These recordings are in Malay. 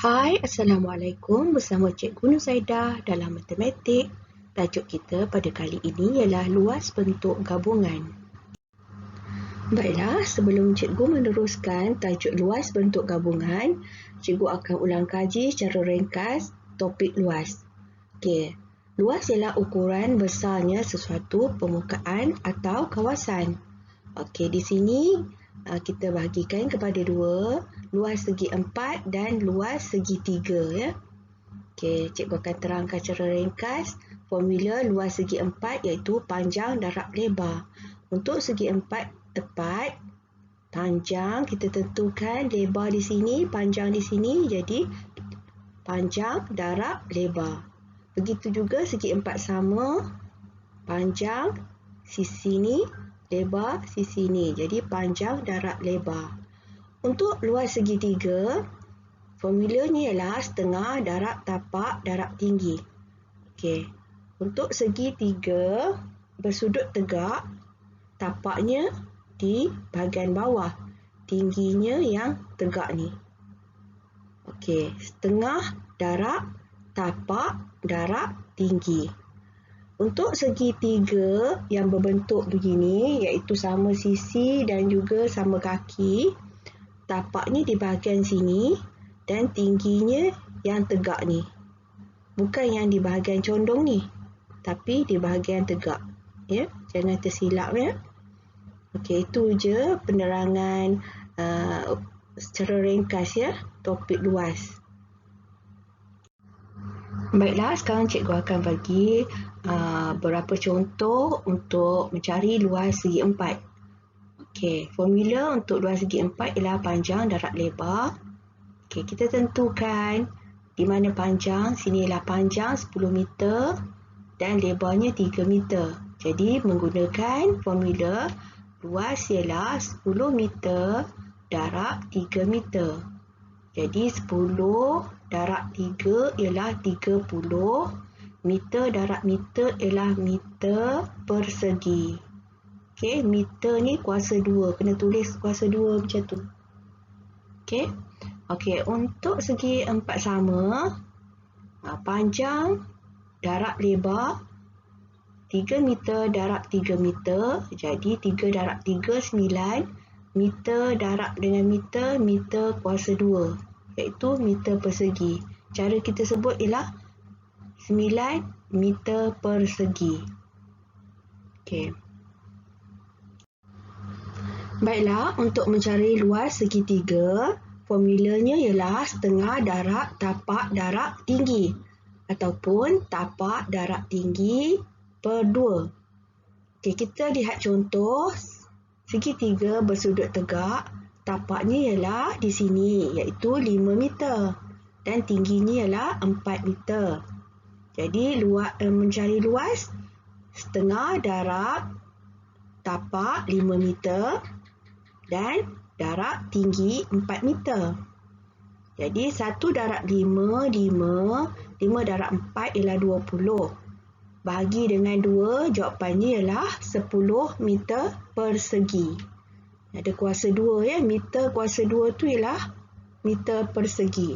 Hai, Assalamualaikum. Bersama Cikgu Nuzaidah dalam matematik. Tajuk kita pada kali ini ialah luas bentuk gabungan. Baiklah, sebelum Cikgu meneruskan tajuk luas bentuk gabungan, Cikgu akan ulang kaji secara ringkas topik luas. Okey, luas ialah ukuran besarnya sesuatu permukaan atau kawasan. Okey, di sini kita bahagikan kepada dua, luas segi 4 dan luas segi 3 ya. Okey, cikgu akan terangkan secara ringkas formula luas segi 4 iaitu panjang darab lebar. Untuk segi 4 tepat, panjang kita tentukan lebar di sini, panjang di sini, jadi panjang darab lebar. Begitu juga segi 4 sama, panjang sisi ni, lebar sisi ni. Jadi panjang darab lebar. Untuk luas segi 3, formulanya ialah setengah darab tapak darab tinggi. Okey. Untuk segi 3 bersudut tegak, tapaknya di bahagian bawah, tingginya yang tegak ni. Okey, setengah darab tapak darab tinggi. Untuk segi 3 yang berbentuk begini, iaitu sama sisi dan juga sama kaki, tapaknya di bahagian sini dan tingginya yang tegak ni. Bukan yang di bahagian condong ni, tapi di bahagian tegak. Ya, jangan tersilap ya. Okey, itu je penerangan secara ringkas ya, topik luas. Baiklah, sekarang cikgu akan bagi beberapa contoh untuk mencari luas segi 4. Okey, formula untuk luas segi 4 ialah panjang darab lebar. Okey, kita tentukan di mana panjang. Sini ialah panjang 10 meter dan lebarnya 3 meter. Jadi menggunakan formula luas ialah 10 meter darab 3 meter. Jadi 10 darab 3 ialah 30. Meter darab meter ialah meter persegi. Okey, meter ni kuasa 2. Kena tulis kuasa 2 macam tu. Okey. Okey, untuk segi 4 sama, panjang darab lebar 3 meter darab 3 meter. Jadi 3 darab 3, 9. Meter darab dengan meter, meter kuasa 2. Iaitu meter persegi. Cara kita sebut ialah 9 meter persegi. Okey. Baiklah, untuk mencari luas segi 3, formulanya ialah setengah darab tapak darab tinggi ataupun tapak darab tinggi per 2. Okey, kita lihat contoh. Segi 3 bersudut tegak, tapaknya ialah di sini iaitu 5 meter dan tingginya ialah 4 meter. Jadi mencari luas setengah darab tapak 5 meter dan darab tinggi 4 meter. Jadi 1 darab 5, 5 darab 4 ialah 20. Bahagi dengan 2, jawapannya ialah 10 meter persegi. Ada kuasa 2 ya, meter kuasa 2 tu ialah meter persegi.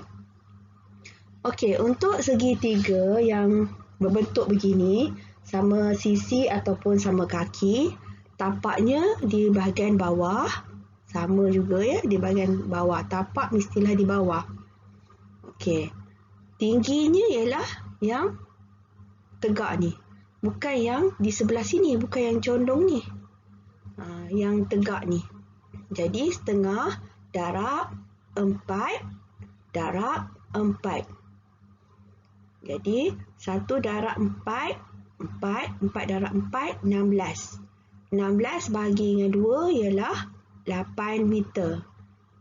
Okey, untuk segi 3 yang berbentuk begini, sama sisi ataupun sama kaki, tapaknya di bahagian bawah, sama juga ya, di bahagian bawah. Tapak mestilah di bawah. Okey. Tingginya ialah yang tegak ni. Bukan yang di sebelah sini, bukan yang condong ni. Yang tegak ni. Jadi setengah darab 4 darab 4. Jadi 1 darab 4, 4 darab 4, 16. 16 bahagi dengan 2 ialah 8 meter.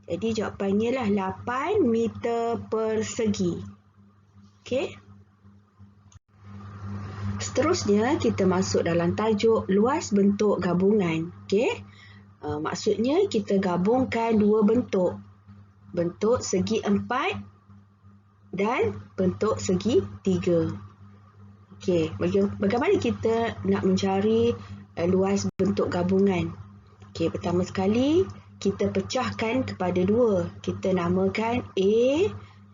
Jadi jawapannya lah 8 meter persegi. Okey. Seterusnya kita masuk dalam tajuk luas bentuk gabungan. Okey. Maksudnya kita gabungkan dua bentuk. Bentuk segi 4 dan bentuk segi 3. Okey, bagaimana kita nak mencari luas bentuk gabungan? Okey, pertama sekali kita pecahkan kepada 2. Kita namakan A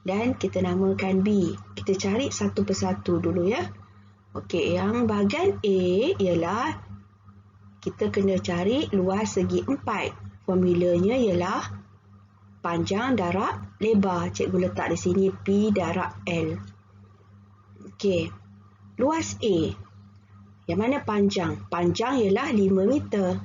dan kita namakan B. Kita cari satu persatu dulu ya. Okey, yang bahagian A ialah kita kena cari luas segi 4. Formulanya ialah panjang darab lebar. Cikgu letak di sini P darab L. Okey, luas A. Yang mana panjang? Panjang ialah 5 meter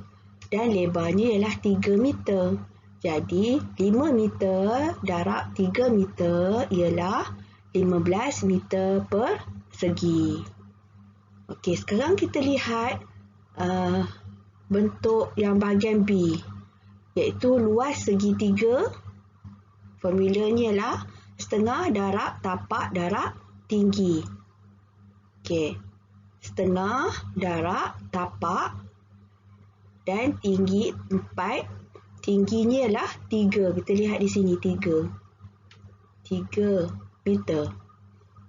dan lebarnya ialah 3 meter. Jadi 5 meter darab 3 meter ialah 15 meter persegi. Okey, sekarang kita lihat bentuk yang bahagian B, iaitu luas segitiga. Formulanya ialah setengah darab tapak darab tinggi. Okey, setengah darab tapak dan tinggi 4. Tingginya ialah 3. Kita lihat di sini 3 meter.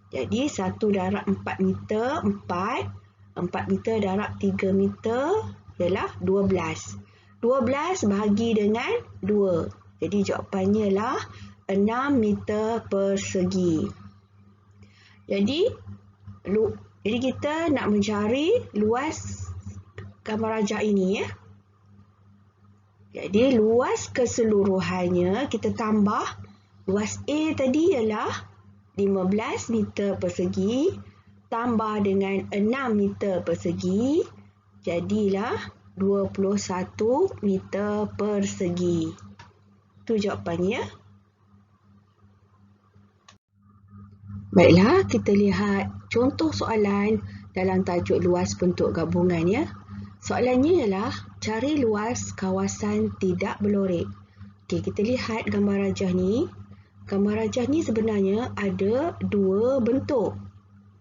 Jadi 1 darab 4 meter, 4 meter darab 3 meter ialah 12. 12 bahagi dengan 2. Jadi jawapannya ialah 6 meter persegi. Jadi kita nak mencari luas gambar rajah ini ya. Jadi luas keseluruhannya kita tambah luas A tadi ialah 15 meter persegi tambah dengan 6 meter persegi, jadilah 21 meter persegi. Itu jawapannya. Baiklah, kita lihat contoh soalan dalam tajuk luas bentuk gabungan ya. Soalannya ialah cari luas kawasan tidak berlorek. Okey, kita lihat gambar rajah ni. Gambar rajah ni sebenarnya ada dua bentuk.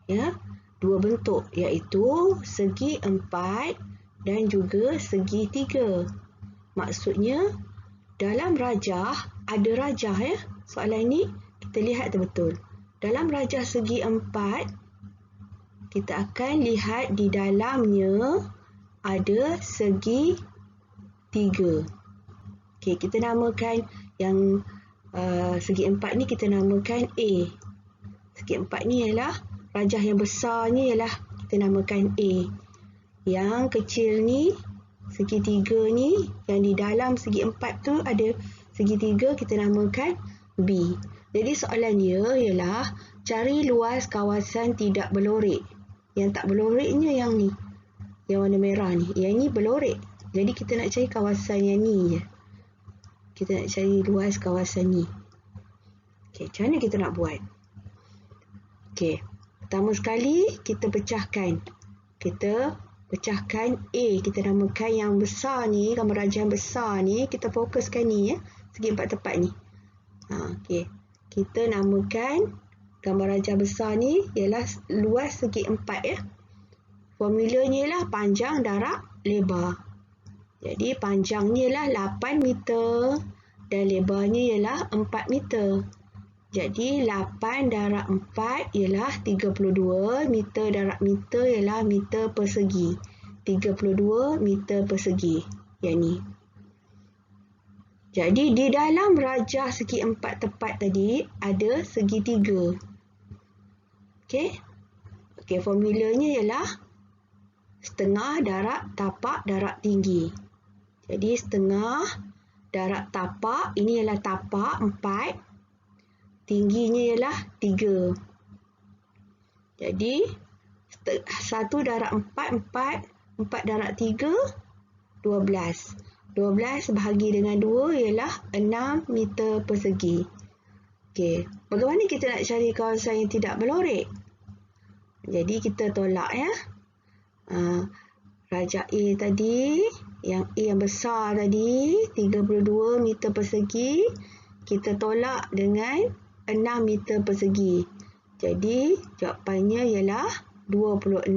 Ya, dua bentuk iaitu segi 4 dan juga segi 3. Maksudnya dalam rajah ada rajah ya. Soalan ni kita lihat betul. Dalam rajah segi 4 kita akan lihat di dalamnya ada segi 3. Okey, kita namakan yang segi 4 ni kita namakan A. Segi 4 ni ialah rajah yang besarnya ialah kita namakan A. Yang kecil ni, segi 3 ni, yang di dalam segi 4 tu ada segi 3 kita namakan B. Jadi soalan dia ialah cari luas kawasan tidak berlorek. Yang tak berloreknya yang ni. Yang warna merah ni. Yang ni berlorek. Jadi kita nak cari kawasan yang ni je. Kita nak cari luas kawasan ni. Okey, macam mana kita nak buat? Okey, pertama sekali kita pecahkan. Kita pecahkan A. Kita namakan yang besar ni, gambar rajah yang besar ni. Kita fokuskan ni ya. Segi 4 tepat ni. Okey. Kita namakan gambar rajah besar ni ialah luas segi 4 ya. Formulanya ialah panjang darab lebar. Jadi panjangnya ialah 8 meter dan lebarnya ialah 4 meter. Jadi 8 darab 4 ialah 32 meter darab meter ialah meter persegi. 32 meter persegi. Yang ni. Jadi di dalam rajah segi 4 tepat tadi ada segi 3. Okey. Okey, formulanya ialah setengah darab tapak darab tinggi. Jadi setengah darab tapak, ini ialah tapak 4. Tingginya ialah 3. Jadi 1 darab 4, 4 darab 3, 12. 12 bahagi dengan 2 ialah 6 meter persegi. Okey, bagaimana kita nak cari kawasan yang tidak berlorek? Jadi kita tolak ya. Rajah A tadi, yang A yang besar tadi, 32 meter persegi, kita tolak dengan 6 meter persegi. Jadi jawapannya ialah 26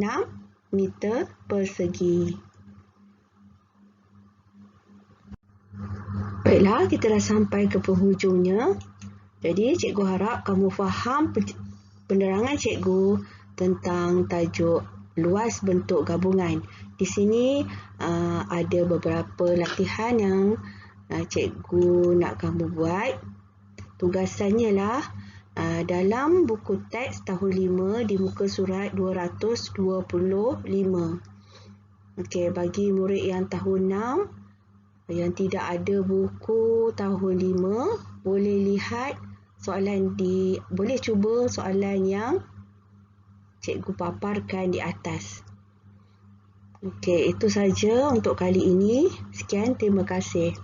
meter persegi. Baiklah, kita dah sampai ke penghujungnya. Jadi, cikgu harap kamu faham penerangan cikgu tentang tajuk luas bentuk gabungan. Di sini ada beberapa latihan yang cikgu nak kamu buat. Tugasannya lah dalam buku teks tahun 5 di muka surat 225. Okey, bagi murid yang tahun 6 yang tidak ada buku tahun 5, boleh lihat boleh cuba soalan yang cikgu paparkan di atas. Okey, itu saja untuk kali ini. Sekian, terima kasih.